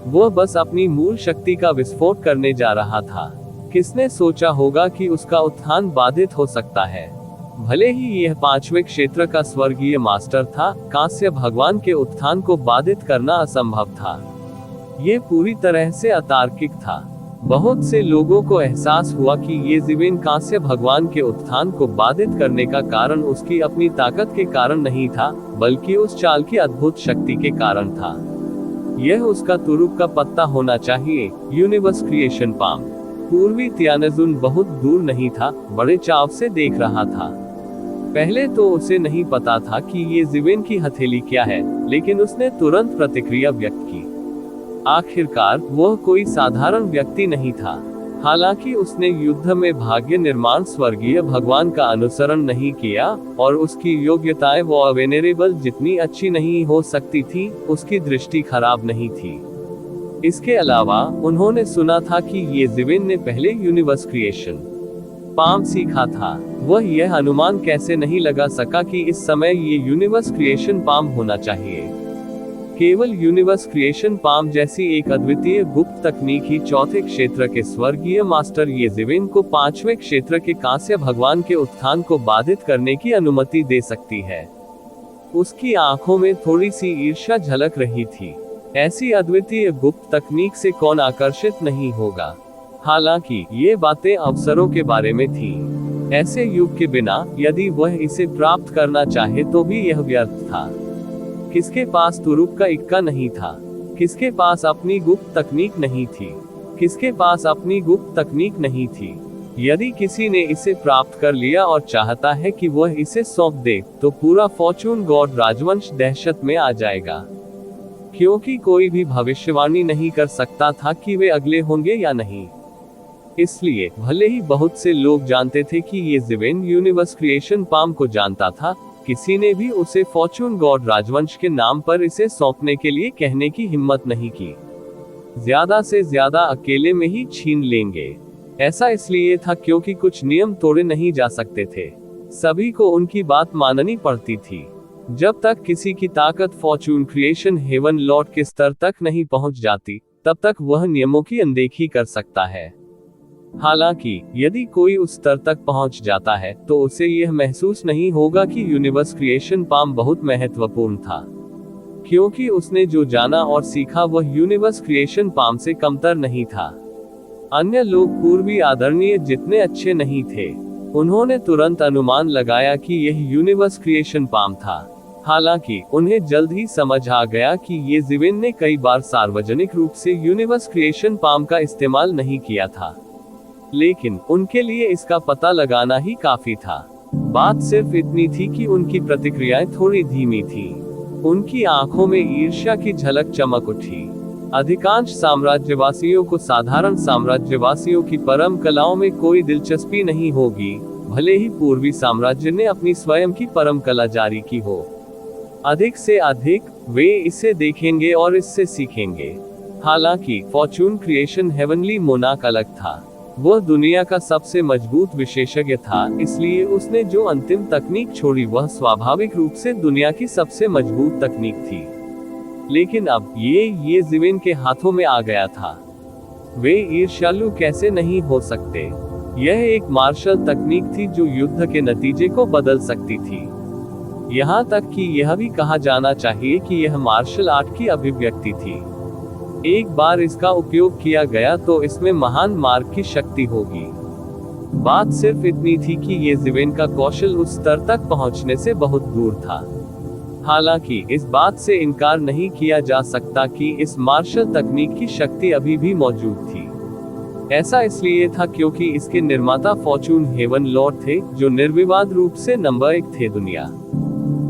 वह बस अपनी मूल शक्ति का विस्फोट करने जा रहा था। किसने सोचा होगा कि उसका उत्थान बाधित हो सकता है? भले ही यह पांचवें क्षेत्र का स्वर्गीय मास्टर था, कांस्य भगवान के उत्थान को बाधित करना असंभव था। यह पूरी तरह से अतार्किक था। बहुत से लोगों को एहसास हुआ कि ये ज़िवेन कांस्य भगवान के उत्थान को बाधित करने का कारण उसकी अपनी ताकत के कारण नहीं था, बल्कि उस चाल की अद्भुत शक्ति के कारण था। यह उसका तुरुप का पत्ता होना चाहिए। Universe creation palm. पूर्वी तियानजुन बहुत दूर नहीं था, बड़े चाव से देख रहा था। पहले तो उसे नहीं पता था कि ये ज़िवेन की हथेली क्या है, लेकिन उसने तुरंत प्रतिक्रिया व्यक्त की। आखिरकार वह कोई साधारण व्यक्ति नहीं था। हालांकि उसने युद्ध में भाग्य निर्माण स्वर्गीय भगवान का अनुसरण नहीं किया और उसकी योग्यताएं वो वेनेरेबल जितनी अच्छी नहीं हो सकती थी, उसकी दृष्टि खराब नहीं थी। इसके अलावा उन्होंने सुना था कि ये ज़िवेन ने पहले यूनिवर्स क्रिएशन पाम सीखा था, वह यह अनुमान कैसे नहीं लगा सका कि इस समय ये यूनिवर्स क्रिएशन पाम होना चाहिए। केवल यूनिवर्स क्रिएशन पाम जैसी एक अद्वितीय गुप्त तकनीक ही चौथे क्षेत्र के स्वर्गीय मास्टर येज़ेविन को पांचवें क्षेत्र के कांस्य भगवान के उत्थान को बाधित करने की अनुमति दे सकती है। उसकी आंखों में थोड़ी सी ईर्ष्या झलक रही थी। ऐसी अद्वितीय गुप्त तकनीक से कौन आकर्षित नहीं होगा। हालांकि ये बातें अवसरों के बारे में थी। ऐसे युग के बिना यदि वह इसे प्राप्त करना चाहे तो भी यह व्यर्थ था। किसके पास तुरुप का इक्का नहीं था, किसके पास अपनी गुप्त तकनीक नहीं थी, किसके पास अपनी गुप्त तकनीक नहीं थी। यदि किसी ने इसे प्राप्त कर लिया और चाहता है कि वह इसे सौंप दे, तो पूरा फॉर्चून गॉड राजवंश दहशत में आ जाएगा, क्योंकि कोई भी भविष्यवाणी नहीं कर सकता था कि वे अगले होंगे या नहीं। इसलिए भले ही बहुत से लोग जानते थे कि येज़ेविन यूनिवर्स क्रिएशन पाम को जानता था, किसी ने भी उसे फॉर्चून गॉड राजवंश के नाम पर इसे सौंपने के लिए कहने की हिम्मत नहीं की। ज्यादा से ज्यादा अकेले में ही छीन लेंगे। ऐसा इसलिए था क्योंकि कुछ नियम तोड़े नहीं जा सकते थे, सभी को उनकी बात माननी पड़ती थी। जब तक किसी की ताकत फॉर्चून क्रिएशन हेवन लॉर्ड के स्तर तक नहीं पहुंच जाती, तब तक वह नियमों की अनदेखी कर सकता है। हालांकि यदि कोई उस स्तर तक पहुंच जाता है तो उसे यह महसूस नहीं होगा कि यूनिवर्स क्रिएशन पाम बहुत महत्वपूर्ण था, क्योंकि उसने जो जाना और सीखा वह यूनिवर्स क्रिएशन पाम से कमतर नहीं था। अन्य लोग पूर्वी आदरणीय जितने अच्छे नहीं थे, उन्होंने तुरंत अनुमान लगाया कि यह यूनिवर्स क्रिएशन पाम था। हालांकि उन्हें जल्द ही समझ आ गया कि येज़ेविन ने कई बार सार्वजनिक रूप से यूनिवर्स क्रिएशन पाम का इस्तेमाल नहीं किया था, लेकिन उनके लिए इसका पता लगाना ही काफी था। बात सिर्फ इतनी थी कि उनकी प्रतिक्रियाएं थोड़ी धीमी थीं। उनकी आंखों में ईर्ष्या की झलक चमक उठी। अधिकांश साम्राज्यवासियों को साधारण साम्राज्यवासियों की परम कलाओं में कोई दिलचस्पी नहीं होगी, भले ही पूर्वी साम्राज्य ने अपनी स्वयं की परम कला जारी की हो। अधिक से अधिक वे इसे देखेंगे और इससे सीखेंगे। हालांकि फॉर्चून क्रिएशन हेवनली मोनाक अलग था। वह दुनिया का सबसे मजबूत विशेषज्ञ था, इसलिए उसने जो अंतिम तकनीक छोड़ी वह स्वाभाविक रूप से दुनिया की सबसे मजबूत तकनीक थी। लेकिन अब ये येज़ेविन के हाथों में आ गया था। वे ईर्ष्यालु कैसे नहीं हो सकते। यह एक मार्शल तकनीक थी जो युद्ध के नतीजे को बदल सकती थी। यहाँ तक कि यह भी कहा जाना चाहिए कि यह मार्शल आर्ट की अभिव्यक्ति थी। एक बार इसका उपयोग किया गया तो इसमें महान मार्ग की शक्ति होगी। बात सिर्फ इतनी थी कि येज़ेविन का कौशल उस स्तर तक पहुंचने से बहुत दूर था। हालांकि इस बात से इनकार नहीं किया जा सकता कि इस मार्शल तकनीक की शक्ति अभी भी मौजूद थी। ऐसा इसलिए था क्योंकि इसके निर्माता फॉर्चून हेवन लॉर्ड थे, जो निर्विवाद रूप से नंबर 1 थे दुनिया।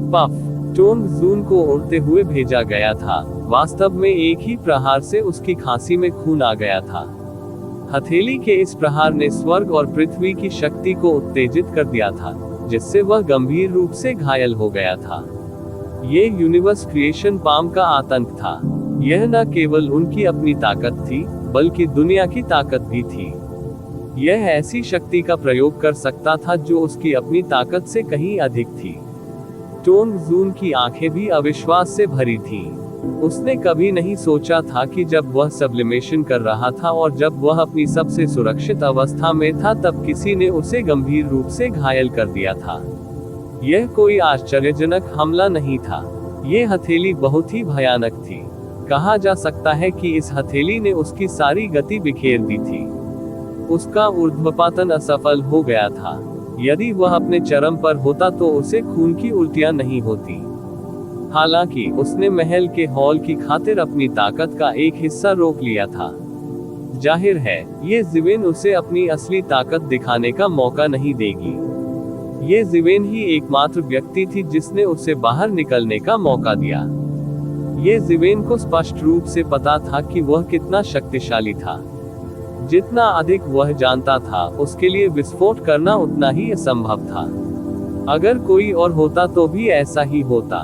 पफ टोंग जून को उड़ते हुए भेजा गया था। वास्तव में एक ही प्रहार से उसकी खांसी में खून आ गया था। हथेली के इस प्रहार ने स्वर्ग और पृथ्वी की शक्ति को उत्तेजित कर दिया था, जिससे वह गंभीर रूप से घायल हो गया था। ये यूनिवर्स क्रिएशन पाम का आतंक था। यह न केवल उनकी अपनी ताकत थी, बल्कि दुनिया की ताकत भी थी। यह ऐसी शक्ति का प्रयोग कर सकता था जो उसकी अपनी ताकत से कहीं अधिक थी। टोंग जून की आंखें भी अविश्वास से भरी थीं। उसने कभी नहीं सोचा था कि जब वह सब्लिमेशन कर रहा था और जब वह अपनी सबसे सुरक्षित अवस्था में था, तब किसी ने उसे गंभीर रूप से घायल कर दिया था। यह कोई आश्चर्यजनक हमला नहीं था। यह हथेली बहुत ही भयानक थी। कहा जा सकता है कि इस हथेली ने उसकी सारी गति बिखेर दी थी। उसका ऊर्ध्वपातन असफल हो गया था। यदि वह अपने चरम पर होता तो उसे खून की उल्टियां नहीं होती। हालांकि उसने महल के हॉल की खातिर अपनी ताकत का एक हिस्सा रोक लिया था। जाहिर है, येज़ेविन उसे अपनी असली ताकत दिखाने का मौका नहीं देगी। येज़ेविन ही एकमात्र व्यक्ति थी जिसने उसे बाहर निकलने का मौका दिया। येज़ेविन को स्पष्ट रूप से पता था कि वह कितना शक्तिशाली था। जितना अधिक वह जानता था, उसके लिए विस्फोट करना उतना ही असंभव था। अगर कोई और होता तो भी ऐसा ही होता।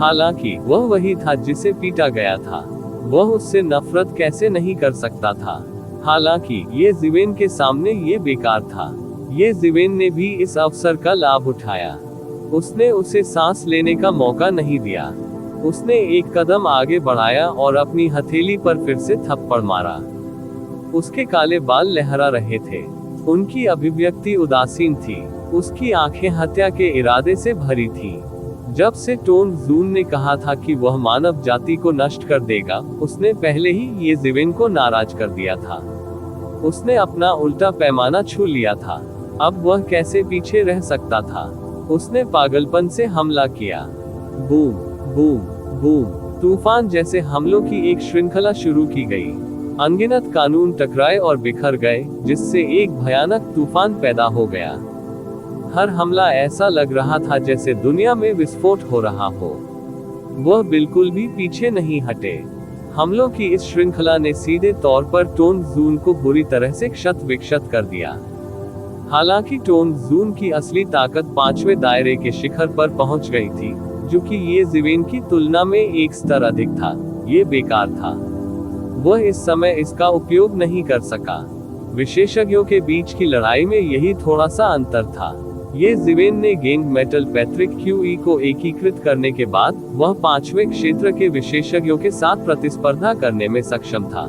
हालांकि वह वही था जिसे पीटा गया था। वह उससे नफरत कैसे नहीं कर सकता था। हालांकि येज़ेविन के सामने ये बेकार था। ये जिवेन ने भी इस अवसर का लाभ उठाया। उसने उसे सांस लेने का मौका नहीं दिया। उसने एक कदम आगे बढ़ाया और अपनी हथेली पर फिर से थप्पड़ मारा। उसके काले बाल लहरा रहे थे। उनकी अभिव्यक्ति उदासीन थी। उसकी आंखें हत्या के इरादे से भरी थीं। जब से टोन जून ने कहा था कि वह मानव जाति को नष्ट कर देगा, उसने पहले ही ये जिवेन को नाराज कर दिया था। उसने अपना उल्टा पैमाना छू लिया था। अब वह कैसे पीछे रह सकता था? उसने पागलपन से हमला किया। Boom boom boom. तूफान जैसे हमलों की एक श्रृंखला शुरू की गई। अनगिनत कानून टकराए और बिखर गए, जिससे एक भयानक तूफान पैदा हो गया। हर हमला ऐसा लग रहा था जैसे दुनिया में विस्फोट हो रहा हो। वह बिल्कुल भी पीछे नहीं हटे। हमलों की इस श्रृंखला ने सीधे तौर पर टोन जून को बुरी तरह से क्षत विक्षत कर दिया। हालांकि टोन जून की असली ताकत 5वें दायरे के शिखर पर पहुंच गई थी, जो कि ये जिवेन की तुलना में एक स्तर अधिक था। ये बेकार था। वह इस समय इसका उपयोग नहीं कर सका। विशेषज्ञों के बीच की लड़ाई में यही थोड़ा सा अंतर था। ये जिवेन ने गेंग मेटल पैट्रिक क्यूई को एकीकृत करने के बाद वह 5वें क्षेत्र के विशेषज्ञों के साथ प्रतिस्पर्धा करने में सक्षम था।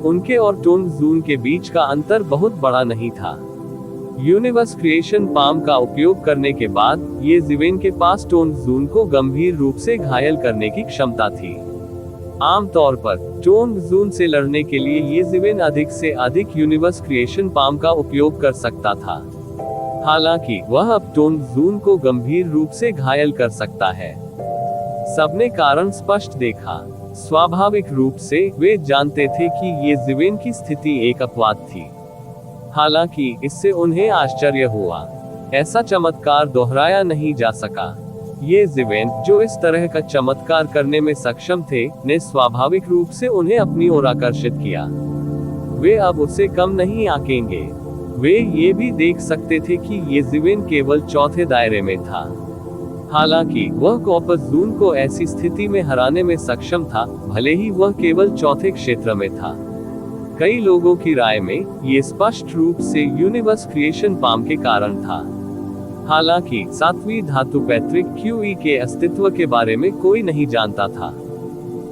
उनके और टोन जून के बीच का अंतर बहुत बड़ा नहीं था। यूनिवर्स क्रिएशन पाम का उपयोग करने के बाद ये जिवेन के पास टोन जून को गंभीर रूप से घायल करने की क्षमता थी। आमतौर पर टोन जून से लड़ने के लिए ये जिवेन अधिक से अधिक यूनिवर्स क्रिएशन पाम का उपयोग कर सकता था। हालांकि वह अब टोन जून को गंभीर रूप से घायल कर सकता है। सबने कारण स्पष्ट देखा। स्वाभाविक रूप से वे जानते थे कि ये जिवेन की स्थिति एक अपवाद थी। हालांकि इससे उन्हें आश्चर्य हुआ। ऐसा चमत्कार दोहराया नहीं जा सका। ये जिवेन, जो इस तरह का चमत्कार करने में सक्षम थे, ने स्वाभाविक रूप से उन्हें अपनी ओर आकर्षित किया। वे अब उससे कम नहीं आंकेंगे। वे ये भी देख सकते थे कि ये जिवेन केवल चौथे दायरे में था। हालांकि वह कॉर्पस जून को ऐसी स्थिति में हराने में सक्षम था, भले ही वह केवल चौथे क्षेत्र में था। कई लोगों की राय में ये स्पष्ट रूप से यूनिवर्स क्रिएशन पाम के कारण था। हालांकि 7वीं धातु पैट्रिक क्यूई के अस्तित्व के बारे में कोई नहीं जानता था।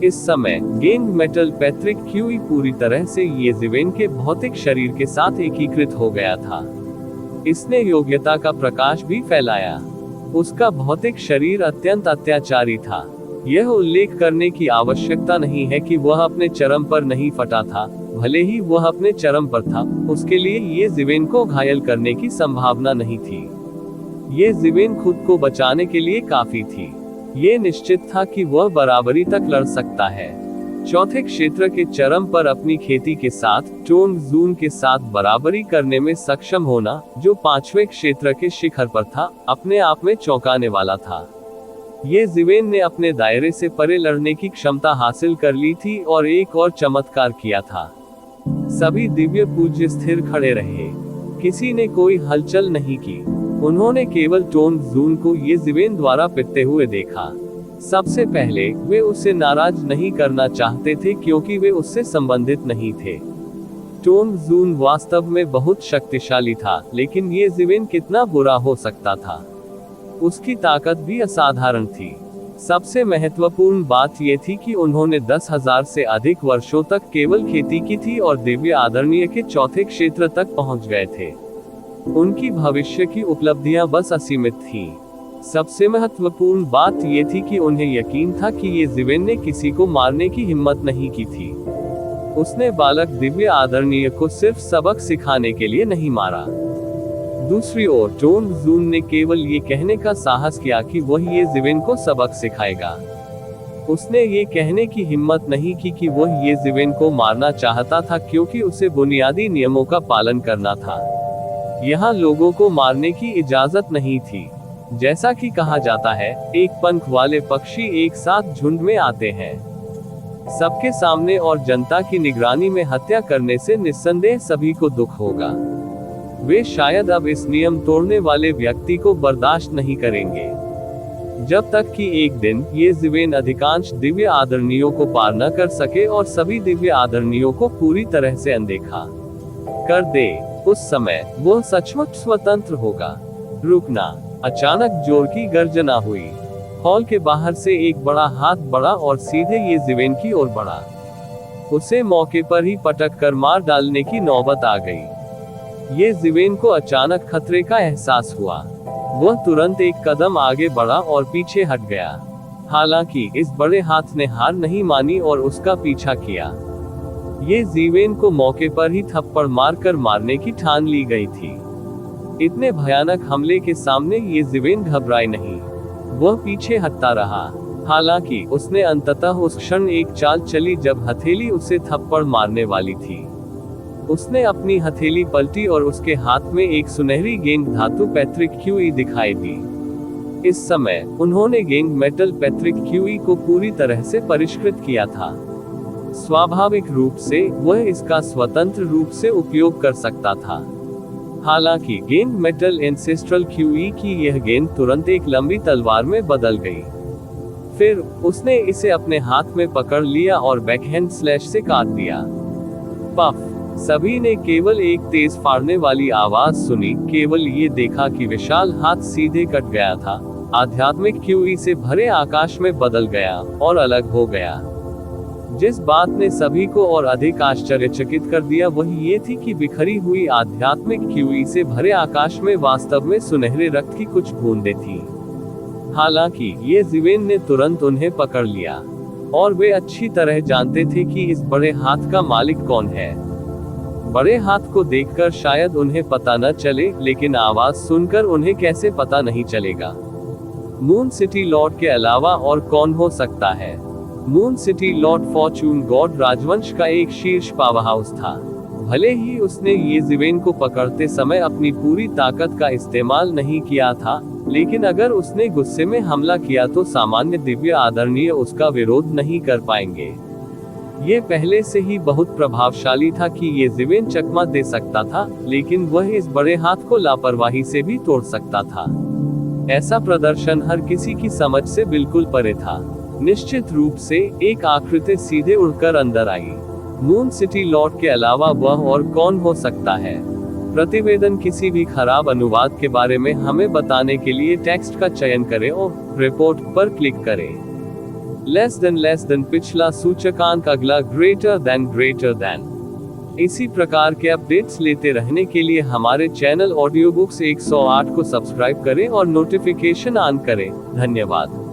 इस समय गेंग मेटल पैट्रिक क्यूई पूरी तरह से ये जिवेन के भौतिक शरीर के साथ एकीकृत हो गया था। इसने योग्यता का प्रकाश भी फैलाया। उसका भौतिक शरीर अत्यंत अत्याचारी था। यह उल्लेख करने की आवश्यकता नहीं है कि वह अपने चरम पर नहीं फटा था। भले ही वह अपने चरम पर था, उसके लिए ये जिवेन को घायल करने की संभावना नहीं थी। ये जिवेन खुद को बचाने के लिए काफी थी। ये निश्चित था कि वह बराबरी तक लड़ सकता है। चौथे क्षेत्र के चरम पर अपनी खेती के साथ टोन जून के साथ बराबरी करने में सक्षम होना, जो 5वें क्षेत्र के शिखर पर था, अपने आप में चौंकाने वाला था। ये जिवेन ने अपने दायरे से परे लड़ने की क्षमता हासिल कर ली थी और एक और चमत्कार किया था। सभी दिव्य पूज्य स्थिर खड़े रहे। किसी ने कोई हलचल नहीं की। उन्होंने केवल टोन जून को ये जिवेन द्वारा पिटते हुए देखा। सबसे पहले वे उसे नाराज नहीं करना चाहते थे, क्योंकि वे उससे संबंधित नहीं थे। टोन जून वास्तव में बहुत शक्तिशाली था, लेकिन ये जिवेन कितना बुरा हो सकता था। उसकी ताकत भी असाधारण थी। सबसे महत्वपूर्ण बात यह थी कि उन्होंने 10,000 से अधिक वर्षों तक केवल खेती की थी और दिव्य आदरणीय के चौथे क्षेत्र तक पहुंच गए थे। उनकी भविष्य की उपलब्धियां बस असीमित थीं। सबसे महत्वपूर्ण बात यह थी कि उन्हें यकीन था कि ये जिवेन ने किसी को मारने की हिम्मत नहीं की थी। उसने बालक दिव्य आदरणीय को सिर्फ सबक सिखाने के लिए नहीं मारा। दूसरी ओर टोन जून ने केवल ये कहने का साहस किया कि वह ये जिवेन को सबक सिखाएगा। उसने ये कहने की हिम्मत नहीं की कि वह ये जिवेन को मारना चाहता था, क्योंकि उसे बुनियादी नियमों का पालन करना था। यहाँ लोगों को मारने की इजाजत नहीं थी। जैसा कि कहा जाता है, एक पंख वाले पक्षी एक साथ झुंड में आते हैं। सबके सामने और जनता की निगरानी में हत्या करने से निस्संदेह सभी को दुख होगा। वे शायद अब इस नियम तोड़ने वाले व्यक्ति को बर्दाश्त नहीं करेंगे, जब तक कि एक दिन ये जिवेन अधिकांश दिव्य आदरणीयों को पार न कर सके और सभी दिव्य आदरणीयों को पूरी तरह से अनदेखा कर दे। उस समय वह सचमुच स्वतंत्र होगा। रुकना। अचानक जोर की गर्जना हुई। हॉल के बाहर से एक बड़ा हाथ बढ़ा और सीधे येज़ेवेन की ओर बढ़ा। उसे मौके पर ही पटक कर मार डालने की नौबत आ गई। येज़ेवेन को अचानक खतरे का एहसास हुआ। वह तुरंत एक कदम आगे बढ़ा और पीछे हट गया। हालांकि इस बड़े हाथ ने हार नहीं मानी और उसका पीछा किया। येज़ेवेन को मौके पर ही थप्पड़ मारकर मारने की ठान ली गई थी। इतने भयानक हमले के सामने येज़ेवेन घबराई नहीं। वह पीछे हटता रहा। हालांकि उसने अंततः उस क्षण एक चाल चली जब हथेली उसे थप्पड़ मारने वाली थी। उसने अपनी हथेली पलटी और उसके हाथ में एक सुनहरी गेंद धातु पैट्रिक क्यूई दिखाई दी। इस समय उन्होंने गेंद मेटल पैट्रिक क्यूई को पूरी तरह से परिष्कृत किया था। स्वाभाविक रूप से वह इसका स्वतंत्र रूप से उपयोग कर सकता था। हालांकि गेंद मेटल एंसेस्ट्रल क्यूई की यह गेंद तुरंत एक लंबी तलवार में बदल गई। फिर उसने इसे अपने हाथ में पकड़ लिया और बैकहैंड स्लैश से काट दिया। पफ। सभी ने केवल एक तेज फाड़ने वाली आवाज सुनी। केवल ये देखा कि विशाल हाथ सीधे कट गया था, आध्यात्मिक क्यूई से भरे आकाश में बदल गया और अलग हो गया। जिस बात ने सभी को और अधिक आश्चर्यचकित कर दिया वह ये थी कि बिखरी हुई आध्यात्मिक क्यूई से भरे आकाश में वास्तव में सुनहरे रक्त की कुछ बूंदें थीं। हालांकि येज़ेवेन ने तुरंत उन्हें पकड़ लिया और वे अच्छी तरह जानते थे कि इस बड़े हाथ का मालिक कौन है। बड़े हाथ को देखकर शायद उन्हें पता न चले, लेकिन आवाज सुनकर उन्हें कैसे पता नहीं चलेगा। मून सिटी लॉर्ड के अलावा और कौन हो सकता है? Moon city Lord Fortune God राजवंश का एक शीर्ष पावरहाउस था। भले ही उसने येज़ेवेन को पकड़ते समय अपनी पूरी ताकत का इस्तेमाल नहीं किया था, लेकिन अगर उसने गुस्से में हमला किया तो सामान्य दिव्य आदरणीय उसका विरोध नहीं कर पाएंगे। ये पहले से ही बहुत प्रभावशाली था कि येज़ेवेन चकमा दे सकता था, लेकिन वह इस बड़े हाथ को लापरवाही से भी तोड़ सकता था। ऐसा प्रदर्शन हर किसी की समझ से बिल्कुल परे था। निश्चित रूप से एक आकृति सीधे उड़कर अंदर आई। मून सिटी लॉर्ड के अलावा वह और कौन हो सकता है? प्रतिवेदन किसी भी खराब अनुवाद के बारे में हमें बताने के लिए टेक्स्ट का चयन करें और रिपोर्ट पर क्लिक करें। लेस देन पिछला सूचकांक, अगला ग्रेटर देन। इसी प्रकार के अपडेट्स लेते रहने के लिए हमारे चैनल ऑडियो बुक्स 108 को सब्सक्राइब करें और नोटिफिकेशन ऑन करें। धन्यवाद।